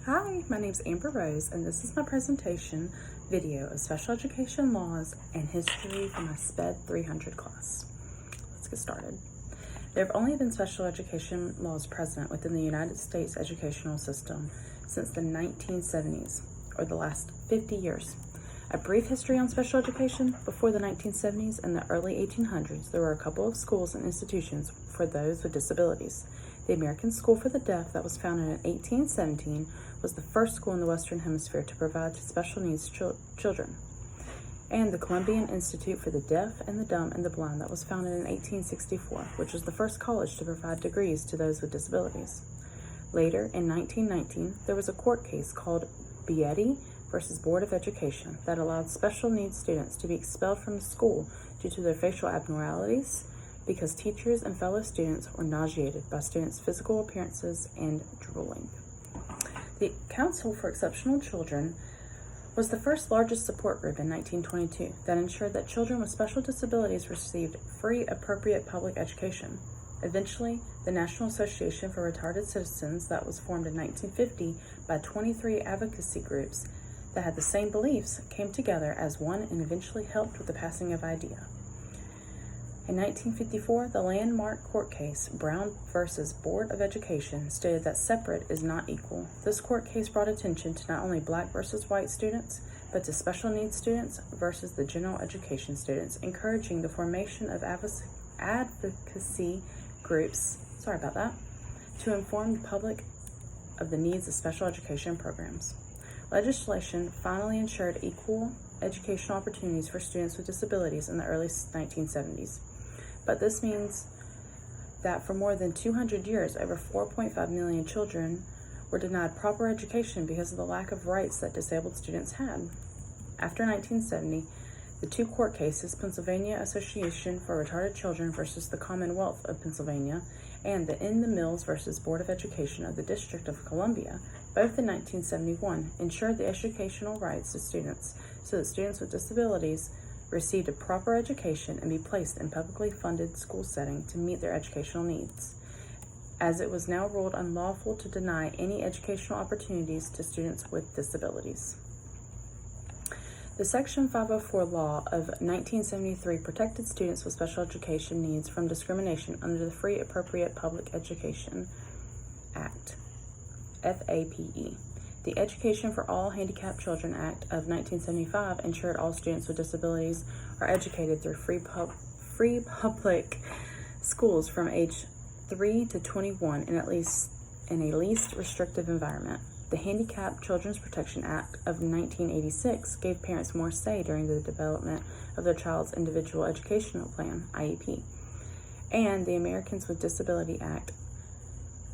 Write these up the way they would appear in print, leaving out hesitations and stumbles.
Hi, my name is Amber Rose, and this is my presentation video of special education laws and history for my SPD-300 class. Let's get started. There have only been special education laws present within the United States educational system since the 1970s, or the last 50 years. A brief history on special education: before the 1970s and the early 1800s, there were a couple of schools and institutions for those with disabilities. The American School for the Deaf, that was founded in 1817, was the first school in the Western Hemisphere to provide to special needs children. And the Columbian Institute for the Deaf and the Dumb and the Blind, that was founded in 1864, which was the first college to provide degrees to those with disabilities. Later, in 1919, there was a court case called SPD versus Board of Education that allowed special needs students to be expelled from the school due to their facial abnormalities because teachers and fellow students were nauseated by students' physical appearances and drooling. The Council for Exceptional Children was the first largest support group in 1922 that ensured that children with special disabilities received free, appropriate public education. Eventually, the National Association for Retarded Citizens, that was formed in 1950 by 23 advocacy groups that had the same beliefs, came together as one and eventually helped with the passing of IDEA. In 1954, the landmark court case, Brown versus Board of Education, stated that separate is not equal. This court case brought attention to not only black versus white students, but to special needs students versus the general education students, encouraging the formation of advocacy groups, to inform the public of the needs of special education programs. Legislation finally ensured equal educational opportunities for students with disabilities in the early 1970s. But this means that for more than 200 years, over 4.5 million children were denied proper education because of the lack of rights that disabled students had. After 1970, the two court cases, Pennsylvania Association for Retarded Children versus the Commonwealth of Pennsylvania, and the In the Mills versus Board of Education of the District of Columbia, both in 1971, ensured the educational rights to students so that students with disabilities received a proper education and be placed in publicly funded school setting to meet their educational needs, as it was now ruled unlawful to deny any educational opportunities to students with disabilities. The Section 504 law of 1973 protected students with special education needs from discrimination under the Free Appropriate Public Education Act, FAPE. The Education for All Handicapped Children Act of 1975 ensured all students with disabilities are educated through free public schools from age 3 to 21 in a least restrictive environment. The Handicapped Children's Protection Act of 1986 gave parents more say during the development of their child's individual educational plan, IEP. And the Americans with Disability Act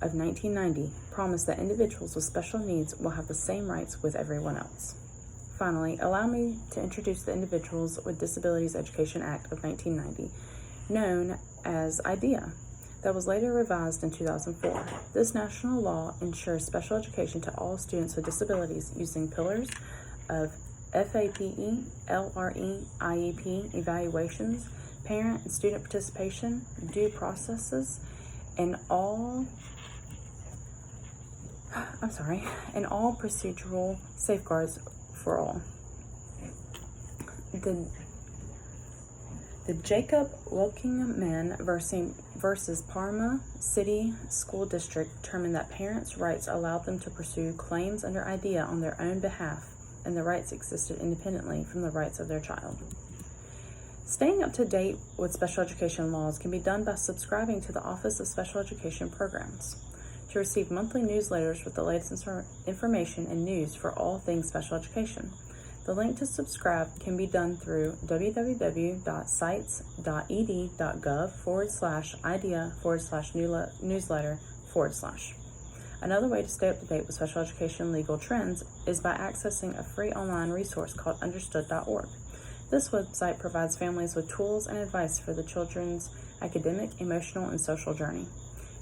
of 1990 promised that individuals with special needs will have the same rights with everyone else. Finally, allow me to introduce the Individuals with Disabilities Education Act of 1990, known as IDEA, that was later revised in 2004. This national law ensures special education to all students with disabilities using pillars of FAPE, LRE, IEP, evaluations, parent and student participation, due processes, and all procedural safeguards for all. The Jacob Wilkingman versus Parma City School District determined that parents' rights allowed them to pursue claims under IDEA on their own behalf, and the rights existed independently from the rights of their child. Staying up to date with special education laws can be done by subscribing to the Office of Special Education Programs to receive monthly newsletters with the latest information and news for all things special education. The link to subscribe can be done through www.sites.ed.gov/idea/newsletter/. Another way to stay up to date with special education legal trends is by accessing a free online resource called understood.org. This website provides families with tools and advice for the children's academic, emotional, and social journey.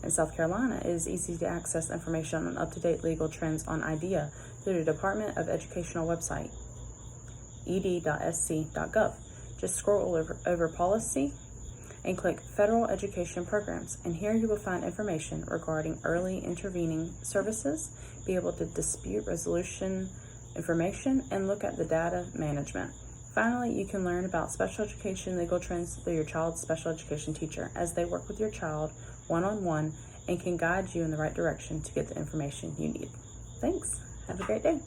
In South Carolina, it is easy to access information on up-to-date legal trends on IDEA through the Department of Educational website, ed.sc.gov. Just scroll over policy and click Federal Education Programs, and here you will find information regarding early intervening services, be able to dispute resolution information, and look at the data management. Finally, you can learn about special education legal trends through your child's special education teacher as they work with your child one-on-one and can guide you in the right direction to get the information you need. Thanks. Have a great day.